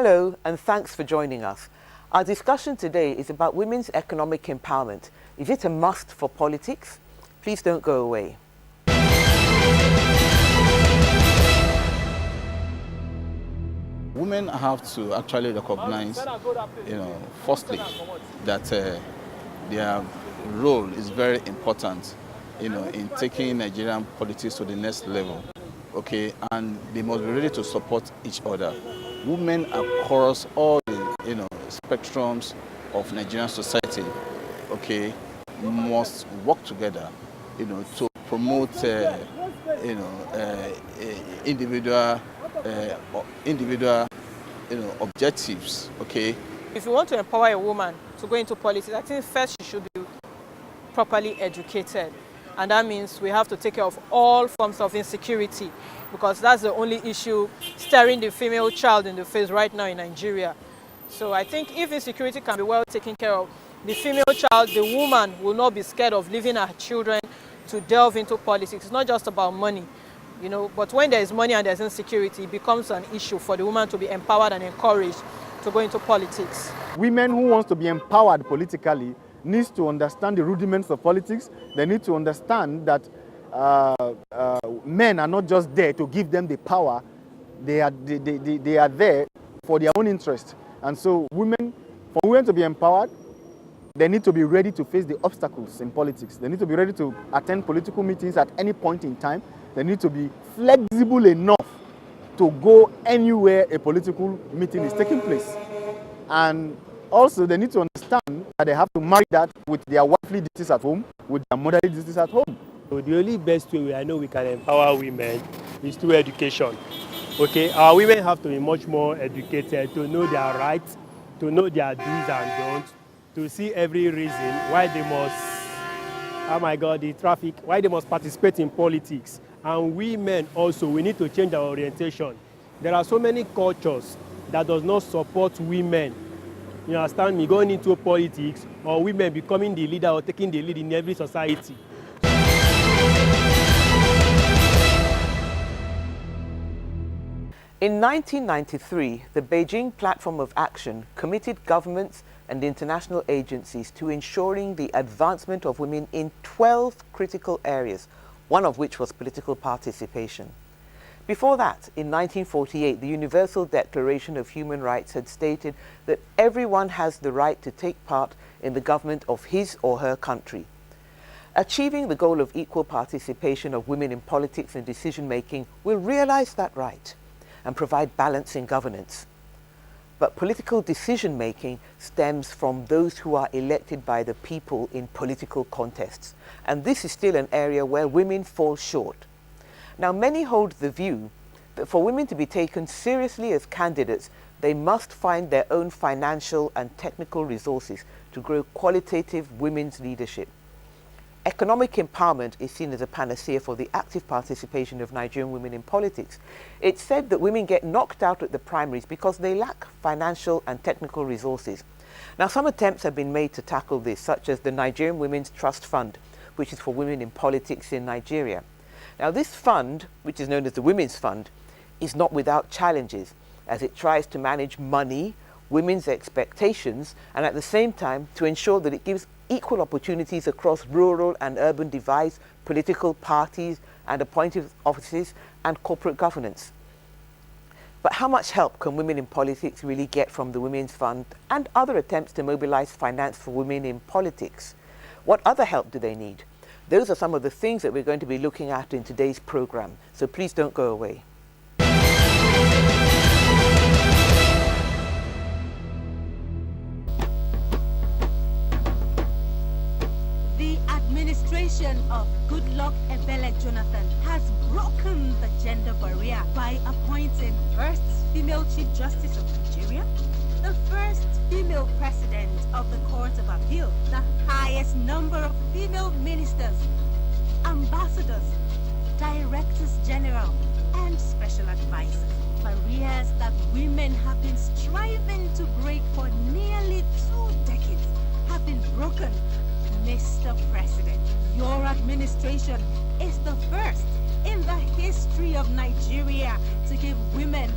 Hello and thanks for joining us. Our discussion today is about women's economic empowerment. Is it a must for politics? Please don't go away. Women have to actually recognize, firstly, that their role is very important, in taking Nigerian politics to the next level, okay? And they must be ready to support each other. Women across all the, spectrums of Nigerian society, okay, must work together, to promote, individual objectives, okay? If you want to empower a woman to go into politics, I think first she should be properly educated. And that means we have to take care of all forms of insecurity, because that's the only issue staring the female child in the face right now in Nigeria. So I think if insecurity can be well taken care of, the female child, the woman, will not be scared of leaving her children to delve into politics. It's not just about money. But when there is money and there's insecurity, it becomes an issue for the woman to be empowered and encouraged to go into politics. Women who want to be empowered politically needs to understand the rudiments of politics. They need to understand that men are not just there to give them the power. They are there for their own interest. And so for women to be empowered, they need to be ready to face the obstacles in politics. They need to be ready to attend political meetings at any point in time. They need to be flexible enough to go anywhere a political meeting is taking place. And also they need to understand that they have to marry that with their wifely duties at home, with their motherly duties at home. So the only best way I know we can empower women is through education. Okay, our women have to be much more educated to know their rights, to know their do's and don'ts, to see every reason why they must, why they must participate in politics. And women also, we need to change our orientation. There are so many cultures that does not support women, you understand me, going into politics, or women becoming the leader or taking the lead in every society. In 1993, the Beijing Platform of Action committed governments and international agencies to ensuring the advancement of women in 12 critical areas, one of which was political participation. Before that, in 1948, the Universal Declaration of Human Rights had stated that everyone has the right to take part in the government of his or her country. Achieving the goal of equal participation of women in politics and decision-making will realize that right and provide balance in governance. But political decision-making stems from those who are elected by the people in political contests. And this is still an area where women fall short. Now, many hold the view that for women to be taken seriously as candidates, they must find their own financial and technical resources to grow qualitative women's leadership. Economic empowerment is seen as a panacea for the active participation of Nigerian women in politics. It's said that women get knocked out at the primaries because they lack financial and technical resources. Now, some attempts have been made to tackle this, such as the Nigerian Women's Trust Fund, which is for women in politics in Nigeria. Now, this fund, which is known as the Women's Fund, is not without challenges, as it tries to manage money, women's expectations, and at the same time to ensure that it gives equal opportunities across rural and urban divides, political parties and appointed offices, and corporate governance. But how much help can women in politics really get from the Women's Fund and other attempts to mobilize finance for women in politics? What other help do they need? Those are some of the things that we're going to be looking at in today's program, so please don't go away. Of Goodluck Ebele Jonathan has broken the gender barrier by appointing first female Chief Justice of Nigeria, the first female President of the Court of Appeal, the highest number of female ministers, ambassadors, directors general, and special advisors. Barriers that women have been striving to break for nearly 2 decades have been broken. Mr. President, your administration is the first in the history of Nigeria to give women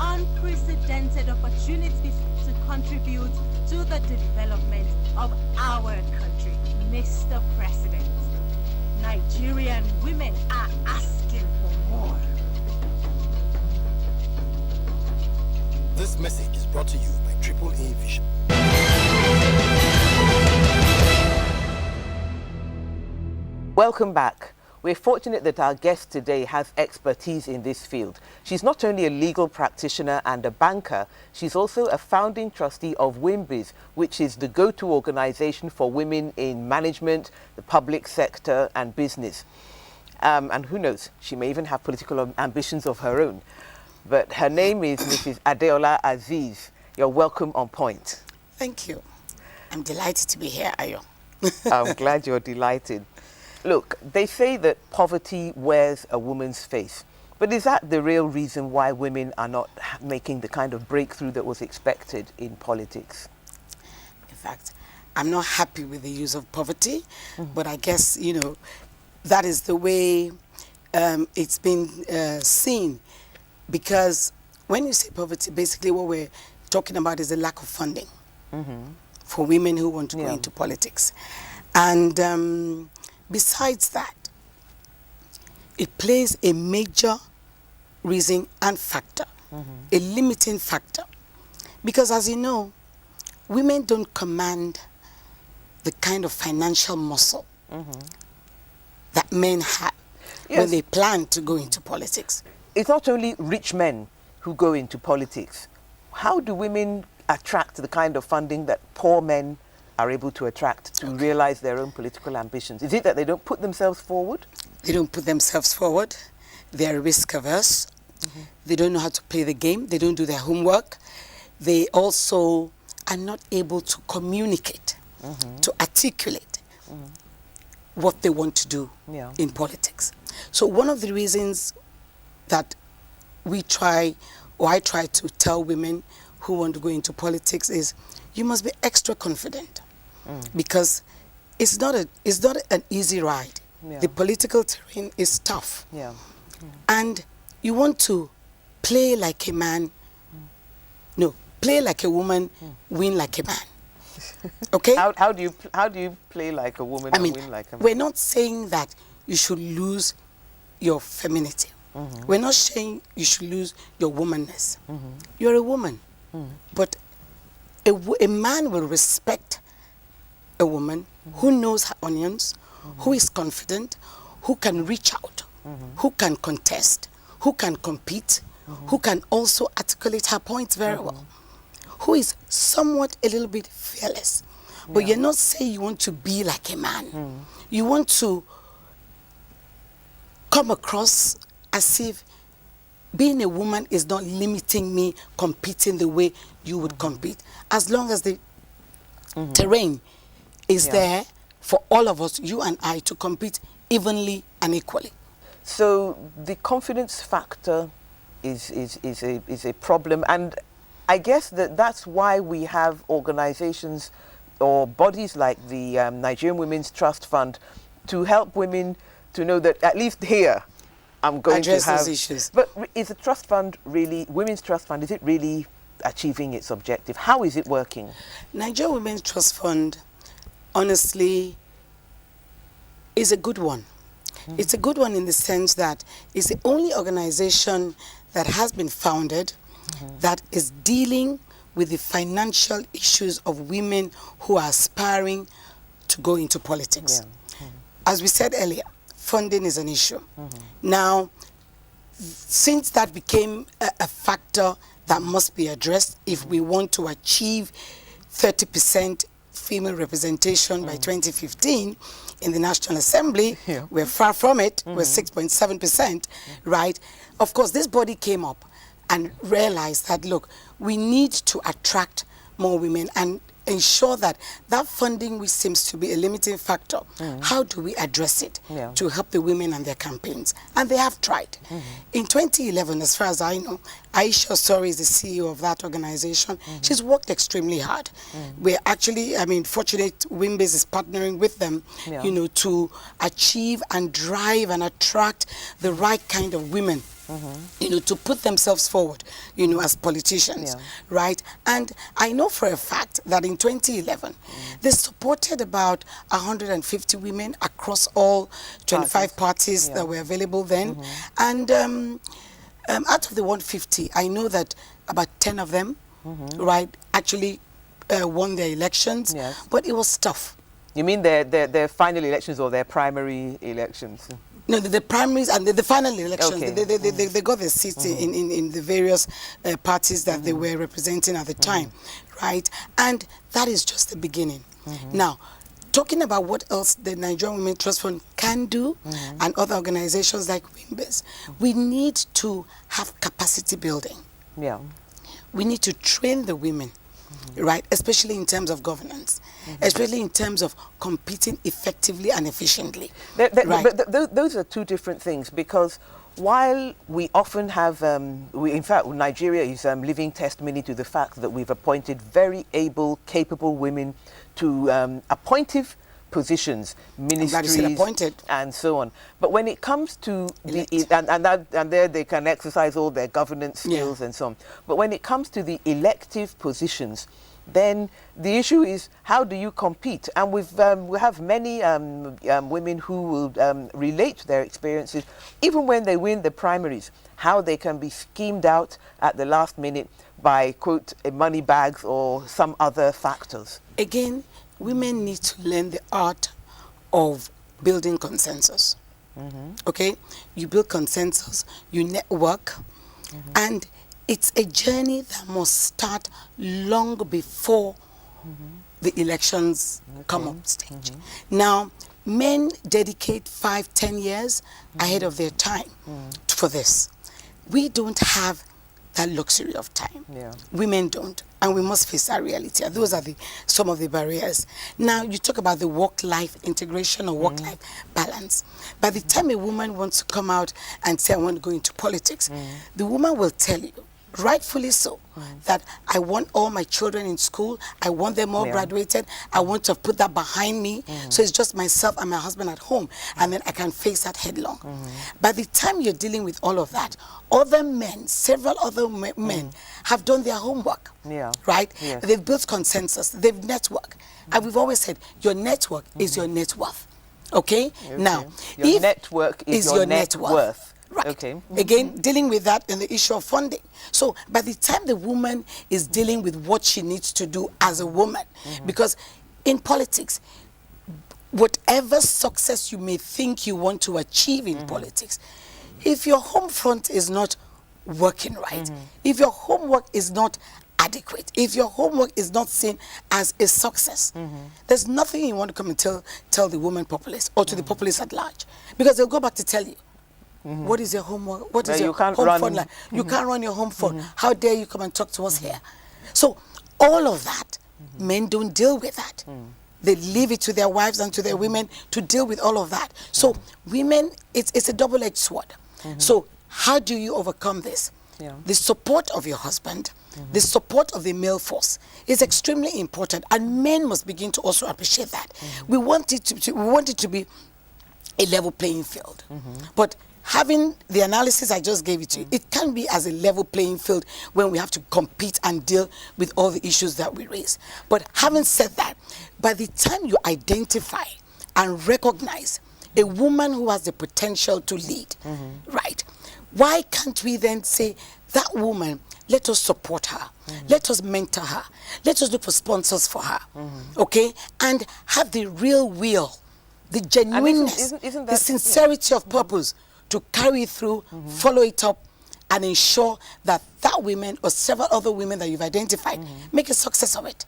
unprecedented opportunities to contribute to the development of our country. Mr. President, Nigerian women are asking for more. This message is brought to you by AAA Vision. Welcome back. We're fortunate that our guest today has expertise in this field. She's not only a legal practitioner and a banker, she's also a founding trustee of WIMBIZ, which is the go-to organization for women in management, the public sector and business. And who knows, she may even have political ambitions of her own. But her name is Mrs. Adeola Azeez. You're welcome on Point. Thank you. I'm delighted to be here, Ayo. I'm glad you're delighted. Look, they say that poverty wears a woman's face. But is that the real reason why women are not making the kind of breakthrough that was expected in politics? In fact, I'm not happy with the use of poverty, but I guess, you know, that is the way it's been seen. Because when you say poverty, basically what we're talking about is the lack of funding for women who want to go into politics. And besides that, it plays a major reason and factor, a limiting factor. Because as you know, women don't command the kind of financial muscle that men have when they plan to go into politics. It's not only rich men who go into politics. How do women attract the kind of funding that poor men are able to attract to realize their own political ambitions? Is it that they don't put themselves forward? They don't put themselves forward. They're risk averse. They don't know how to play the game. They don't do their homework. They also are not able to communicate, to articulate what they want to do in politics. So one of the reasons that we try, or I try to tell women who want to go into politics is you must be extra confident because it's not an easy ride. The political terrain is tough. And you want to play like a man, no, play like a woman, win like a man. Okay? How do you play like a woman and win like a man? We're not saying that you should lose your femininity. We're not saying you should lose your womanness. You're a woman. But a man will respect a woman who knows her onions, who is confident, who can reach out, who can contest, who can compete, who can also articulate her points very well, who is somewhat a little bit fearless. But you're not saying you want to be like a man. You want to come across as if being a woman is not limiting me competing the way you would compete. As long as the terrain is there for all of us, you and I, to compete evenly and equally. So the confidence factor is a problem, and I guess that's why we have organizations or bodies like the Nigerian Women's Trust Fund to help women to know that at least here I'm going address to have those issues. But is the trust fund really, Women's Trust Fund, is it really achieving its objective? How is it working? Nigerian Women's Trust Fund, honestly, is a good one. It's a good one in the sense that it's the only organization that has been founded that is dealing with the financial issues of women who are aspiring to go into politics. As we said earlier, funding is an issue. Now, since that became a factor that must be addressed if we want to achieve 30% female representation by 2015 in the National Assembly, we're far from it, we're 6.7%, right? Of course, this body came up and realized that, look, we need to attract more women and ensure that that funding, which seems to be a limiting factor, how do we address it to help the women and their campaigns? And they have tried. In 2011, as far as I know, Aisha Sori is the CEO of that organization. She's worked extremely hard. We're actually, fortunate WIMBIZ is partnering with them, you know, to achieve and drive and attract the right kind of women you know, to put themselves forward, you know, as politicians, right? And I know for a fact that in 2011, they supported about 150 women across all 25 parties that were available then. And out of the 150, I know that about 10 of them, right, actually won their elections, but it was tough. You mean their final elections or their primary elections? No, the primaries and the final elections, they got their seats in the various parties that they were representing at the time, right? And that is just the beginning. Now, talking about what else the Nigerian Women Trust Fund can do and other organizations like WIMBIZ, we need to have capacity building. Yeah. We need to train the women, right? Especially in terms of governance, especially in terms of competing effectively and efficiently. Right. But those are two different things, because while we often have, in fact, Nigeria is living testimony to the fact that we've appointed very able, capable women to appointive positions, ministries, and so on. But when it comes to and there they can exercise all their governance skills and so on. But when it comes to the elective positions, then the issue is, how do you compete? And we have many women who will relate to their experiences, even when they win the primaries, how they can be schemed out at the last minute by, quote, money bags or some other factors. Again, women need to learn the art of building consensus. Okay? You build consensus, you network, and it's a journey that must start long before the elections come up stage. Now, men dedicate 5-10 years ahead of their time for this. We don't have that luxury of time. Women don't, and we must face that reality. And those are some of the barriers. Now, you talk about the work-life integration or work-life balance. By the time a woman wants to come out and say, I want to go into politics, the woman will tell you, rightfully so, that I want all my children in school, I want them all graduated, I want to put that behind me, so it's just myself and my husband at home, and then I can face that headlong. By the time you're dealing with all of that, other men, several other men have done their homework, right? They've built consensus, they've networked, and we've always said, your network is your net worth, okay? Now, your network is your net worth. Right. Okay. Again, dealing with that and the issue of funding. So by the time the woman is dealing with what she needs to do as a woman, because in politics, whatever success you may think you want to achieve in politics, if your home front is not working right, if your homework is not adequate, if your homework is not seen as a success, there's nothing you want to come and tell the woman populace or to the populace at large, because they'll go back to tell you, what is your homework? What is your home front like? You can't run your home front. How dare you come and talk to us here? So all of that, men don't deal with that. They leave it to their wives and to their women to deal with all of that. So women, it's a double-edged sword. So how do you overcome this? The support of your husband, the support of the male force is extremely important, and men must begin to also appreciate that. We want it to be a level playing field, but having the analysis I just gave it to you, it can be as a level playing field when we have to compete and deal with all the issues that we raise. But having said that, by the time you identify and recognize a woman who has the potential to lead, right, why can't we then say, that woman, let us support her, let us mentor her, let us look for sponsors for her, okay, and have the real will, the genuineness, the sincerity of purpose to carry through, follow it up, and ensure that that woman or several other women that you've identified make a success of it.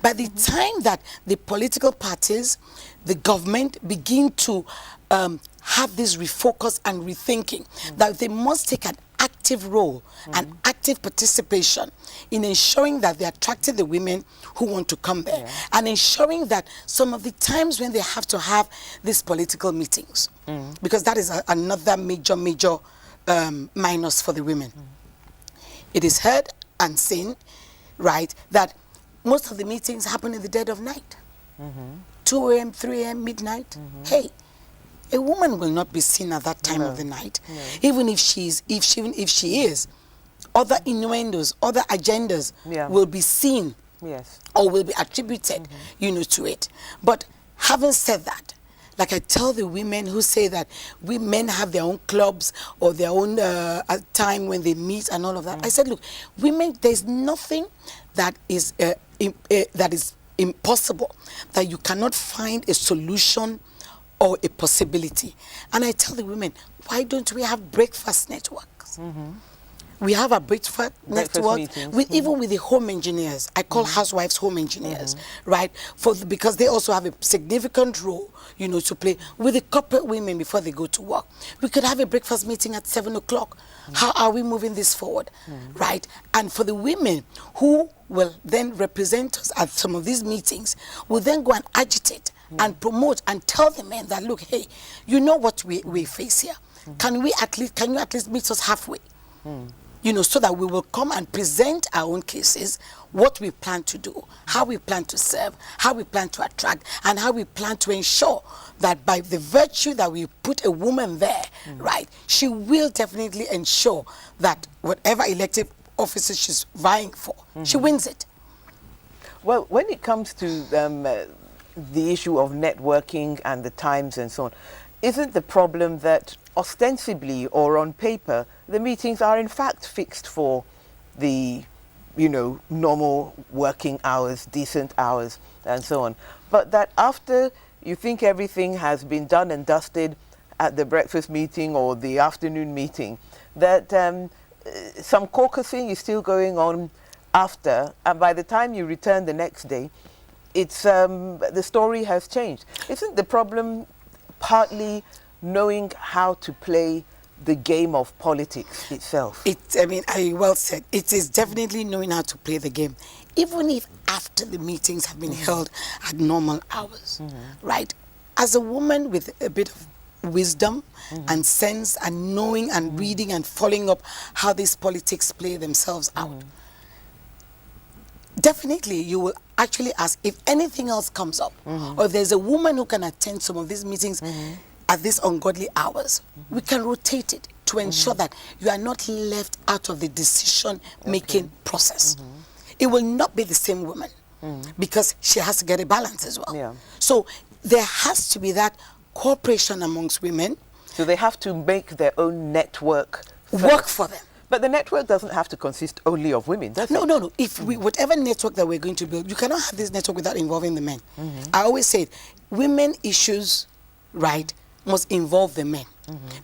By the time that the political parties, the government begin to have this refocus and rethinking, that they must take an active role and active participation in ensuring that they're attracting the women who want to come there, and ensuring that some of the times when they have to have these political meetings, because that is another major minus for the women. It is heard and seen, right, that most of the meetings happen in the dead of night, 2 a.m., 3 a.m., midnight. Hey, A woman will not be seen at that time of the night, even if she is. Other innuendos, other agendas will be seen or will be attributed, to it. But having said that, like I tell the women who say that we men have their own clubs or their own time when they meet and all of that, I said, look, women, there's nothing that is impossible, that you cannot find a solution or a possibility. And I tell the women, why don't we have breakfast networks? We have a breakfast network with even with the home engineers. I call housewives home engineers, right? Because they also have a significant role, to play with the corporate women before they go to work. We could have a breakfast meeting at 7 o'clock. How are we moving this forward, right? And for the women who will then represent us at some of these meetings, will then go and agitate and promote and tell the men that, look, hey, you know what we face here. Can you at least meet us halfway? So that we will come and present our own cases, what we plan to do, how we plan to serve, how we plan to attract, and how we plan to ensure that by the virtue that we put a woman there, right, she will definitely ensure that whatever elective offices she's vying for, she wins it. Well, when it comes to the issue of networking and the times and so on, isn't the problem that ostensibly or on paper, the meetings are in fact fixed for the, normal working hours, decent hours, and so on. But that after you think everything has been done and dusted at the breakfast meeting or the afternoon meeting, that some caucusing is still going on after, and by the time you return the next day, it's the story has changed. Isn't the problem partly knowing how to play the game of politics itself? Well said. It is definitely knowing how to play the game. Even if after the meetings have been held at normal hours, right? As a woman with a bit of wisdom and sense and knowing and reading and following up how these politics play themselves out, definitely you will actually ask if anything else comes up, or if there's a woman who can attend some of these meetings at these ungodly hours, we can rotate it to ensure that you are not left out of the decision-making process. It will not be the same woman because she has to get a balance as well. So there has to be that cooperation amongst women. So they have to make their own network work for them. But the network doesn't have to consist only of women, does it? No. If whatever network that we're going to build, you cannot have this network without involving the men. I always say, women issues, right, must involve the men.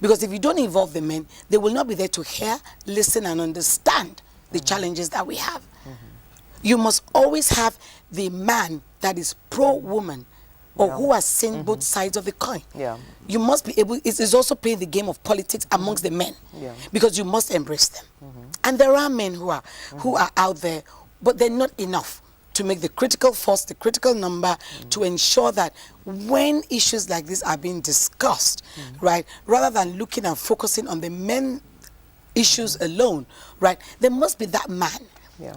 Because if you don't involve the men, they will not be there to hear, listen, and understand the challenges that we have. You must always have the man that is pro-woman, or who has seen both sides of the coin. You must be able, it is also playing the game of politics amongst the men, because you must embrace them. And there are men who are out there, but they're not enough to make the critical force, the critical number, to ensure that when issues like this are being discussed, right, rather than looking and focusing on the men issues alone, right, there must be that man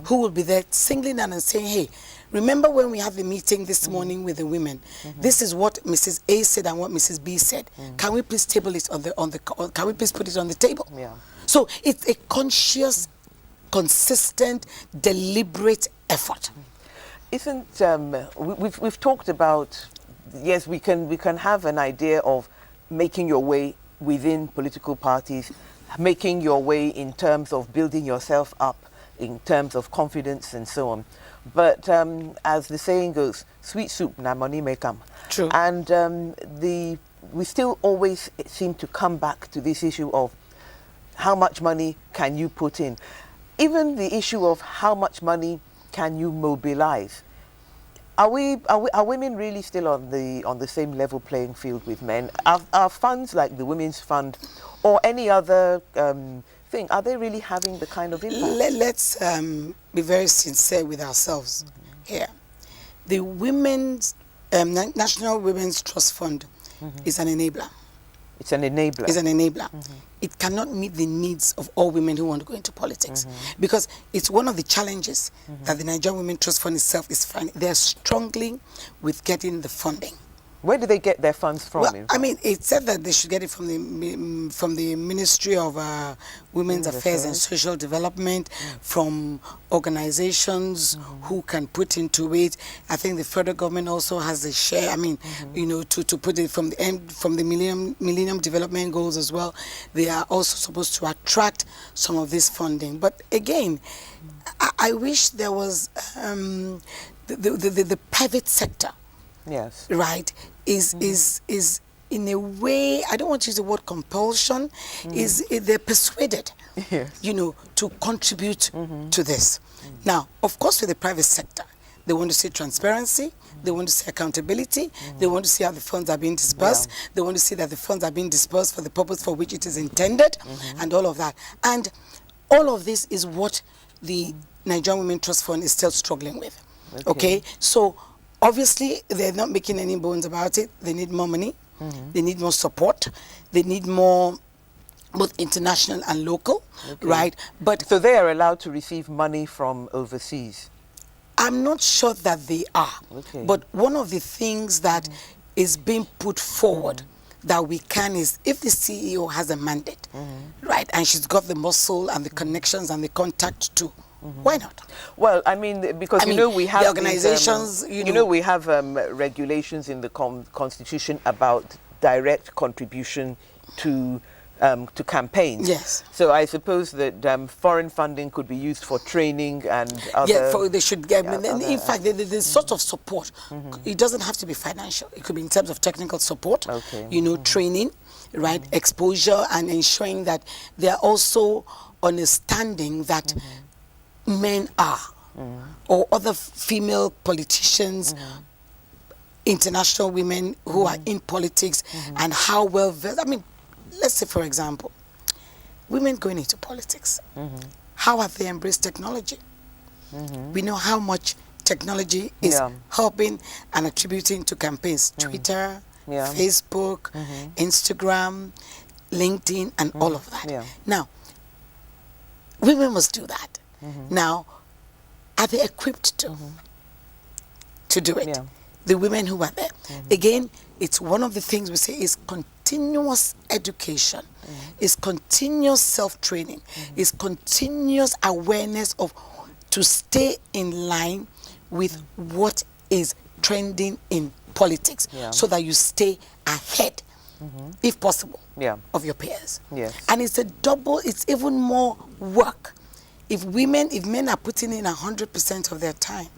who will be there singling out and saying, hey, remember when we had the meeting this morning with the women? This is what Mrs. A said and what Mrs. B said. Can we please table it can we please put it on the table? So it's a conscious, consistent, deliberate effort. Isn't we've talked about, yes, we can have an idea of making your way within political parties, making your way in terms of building yourself up in terms of confidence and so on. But as the saying goes, sweet soup na money may come. True. And we still always seem to come back to this issue of how much money can you put in. Even the issue of how much money can you mobilize. Are women really still on the same level playing field with men? Are funds like the Women's Fund or any other thing, are they really having the kind of impact? Let's be very sincere with ourselves here. The National Women's Trust Fund is an enabler. It's an enabler. It's an enabler. It cannot meet the needs of all women who want to go into politics, because it's one of the challenges that the Nigerian Women's Trust Fund itself is finding. They're struggling with getting the funding. Where do they get their funds from? Well, in I fact? mean, it said that they should get it from the Ministry of Women's Affairs and Social Development, from organizations who can put into it. I think the federal government also has a share. I mean, you know, to put it from the Millennium Development Goals as well. They are also supposed to attract some of this funding. But again, I wish there was the private sector. Yes. Right, is in a way, I don't want to use the word compulsion, they're persuaded, Yes. you know, to contribute to this. Now, of course, with the private sector, they want to see transparency, they want to see accountability, they want to see how the funds are being dispersed, they want to see that the funds are being dispersed for the purpose for which it is intended, and all of that. And all of this is what the Nigerian Women Trust Fund is still struggling with. Okay? So, obviously, they're not making any bones about it. They need more money. They need more support. They need more, both international and local, right? But So they are allowed to receive money from overseas? I'm not sure that they are. Okay. But one of the things that is being put forward that we can is, if the CEO has a mandate, right, and she's got the muscle and the connections and the contact too, why not? Well, I mean, because you know we have the organizations, these, you know we have regulations in the Constitution about direct contribution to campaigns. Yes. So I suppose that foreign funding could be used for training and other. Yeah, they should get. In fact, the sort of support. It doesn't have to be financial. It could be in terms of technical support. Okay. You know, training, right, exposure, and ensuring that they are also understanding that men are, or other female politicians, international women who are in politics, and how well versed. I mean, let's say, for example, women going into politics. How have they embraced technology? We know how much technology is helping and attributing to campaigns. Twitter, Facebook, Instagram, LinkedIn, and all of that. Now, women must do that. Now, are they equipped to do it? The women who are there. Again, it's one of the things we say is continuous education, is continuous self-training, is continuous awareness of to stay in line with what is trending in politics, so that you stay ahead, if possible, of your peers. And it's it's even more work. If men are putting in 100% of their time,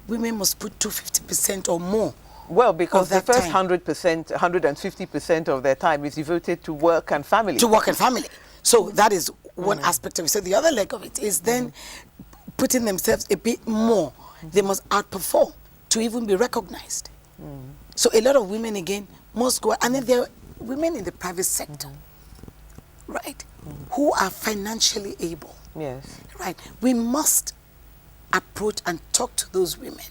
women must put 250% or more. Well, because the first time. 100%, 150% of their time is devoted to work and family. To work and family. So that is one aspect of it. So the other leg of it is then putting themselves a bit more. They must outperform to even be recognized. So a lot of women, again, must go. And then there are women in the private sector, right, who are financially able. Right. We must approach and talk to those women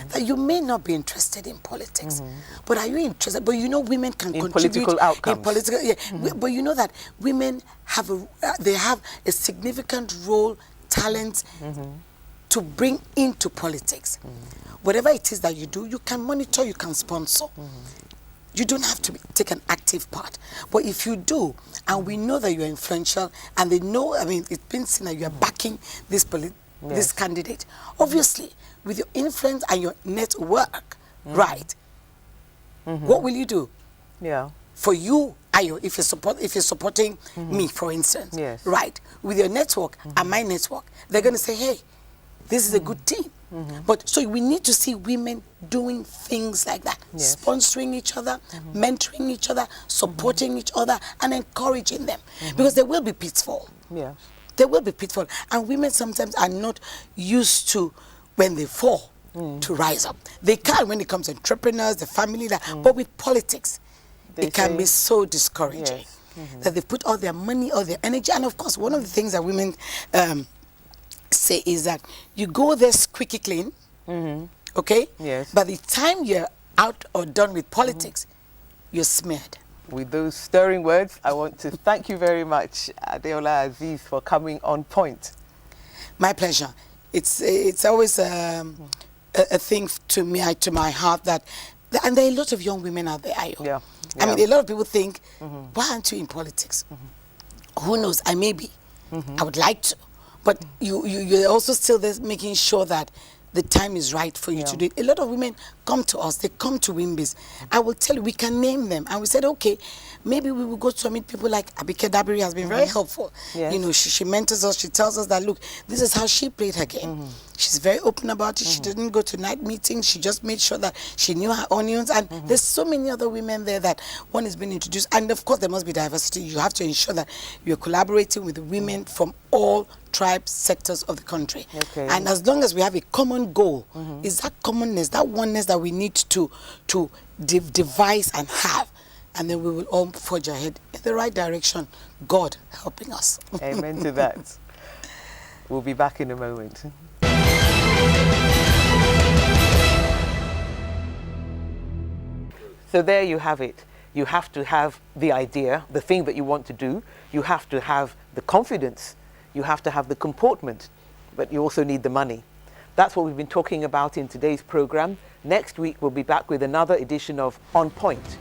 that you may not be interested in politics, but are you interested? But you know, women can contribute political outcomes. in political. But you know that women have a significant role, talent to bring into politics. Whatever it is that you do, you can monitor, you can sponsor. You don't have to take an active part. But if you do, and we know that you're influential, and they know, I mean, it's been seen that you're backing this this candidate, obviously, with your influence and your network, right, what will you do? For you, Ayo, if you're supporting me, for instance, right, with your network and my network, they're going to say, hey, this is a good team. But so we need to see women doing things like that, sponsoring each other, mentoring each other, supporting each other, and encouraging them, because there will be pitfall. There will be pitfall, and women sometimes are not used to, when they fall, to rise up. They can when it comes to entrepreneurs, the family, but with politics, it can be so discouraging that they put all their money, all their energy, and of course, one of the things that women say is that you go there squeaky clean, okay? By the time you're out or done with politics, you're smeared. With those stirring words, I want to thank you very much, Adeola Azeez, for coming on point. My pleasure. It's always a thing to me, to my heart, that And there are a lot of young women out there, Ayo. Yeah. I mean, a lot of people think, why aren't you in politics? Who knows? I may be. I would like to. But you're also still there making sure that the time is right for you to do it. A lot of women come to us, they come to WIMBIZ. I will tell you, we can name them. And we said, okay, maybe we will go to meet people like Abike Dabiri has been very helpful. Yes. You know, she mentors us, she tells us that, look, this is how she played her game. She's very open about it. She didn't go to night meetings. She just made sure that she knew her onions. And there's so many other women there that one is being introduced. And of course, there must be diversity. You have to ensure that you're collaborating with women from all tribes, sectors of the country. Okay. And as long as we have a common goal, is that commonness, that oneness that we need to devise and have. And then we will all forge ahead in the right direction. God helping us. Amen to that. We'll be back in a moment. So there you have it. You have to have the idea, the thing that you want to do. You have to have the confidence. You have to have the comportment. But you also need the money. That's what we've been talking about in today's program. Next week, we'll be back with another edition of On Point.